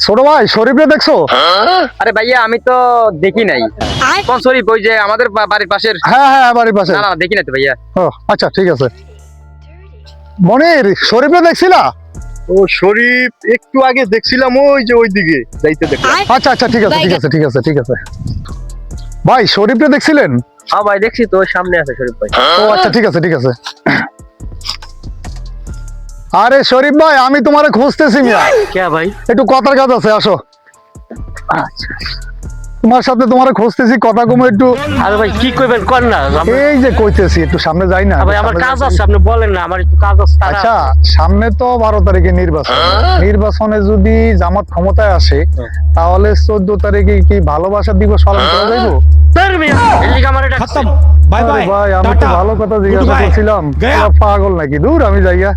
ছোট ভাই শরীফে দেখছো? আরে ভাইয়া আমি তো দেখি নাই। কোন শরীফ? ওই যে আমাদের বাড়ির পাশের? হ্যাঁ হ্যাঁ বাড়ির পাশে। না না দেখি না তো ভাইয়া। ও আচ্ছা ঠিক আছে। মনির শরীফে দেখছিলা? ও শরীফ একটু আগে দেখছিলাম, ওই যে ওই দিকে যাইতে দেখলাম। আচ্ছা আচ্ছা ঠিক আছে ঠিক আছে ঠিক আছে ঠিক আছে। ভাই শরীফে দেখছিলেন? হ্যাঁ ভাই দেখছি তো, ওই সামনে আছে শরীফ ভাই। ও আচ্ছা ঠিক আছে ঠিক আছে। আরে শরীফ ভাই আমি তোমারে খুঁজতেছি মিয়া। কে ভাই? একটু কথার কাজ আছে, আসো। আচ্ছা। তোমার সাথে তোমারে খুঁজতেছি, কথা কম একটু। আরে ভাই কি কইবেন কোন না এই যে কইতেছি একটু সামনে যাই না? ভাই আমার কাজ আছে, আপনি বলেন না, আমার একটু কাজ আছে। আচ্ছা সামনে তো 12 তারিখে নির্বাচন। নির্বাচনে যদি জামাত ক্ষমতায় আসে তাহলে 14 তারিখে কি ভালোবাসা দিবস পালন করা যাইবো? আমার এটা खत्म बाय আরে बाय ভাই আমি তো टाटा ভালো কথা জিজ্ঞাসা Goodbye. করছিলাম। गया। পাগল নাকি? দূর আমি যাইয়া।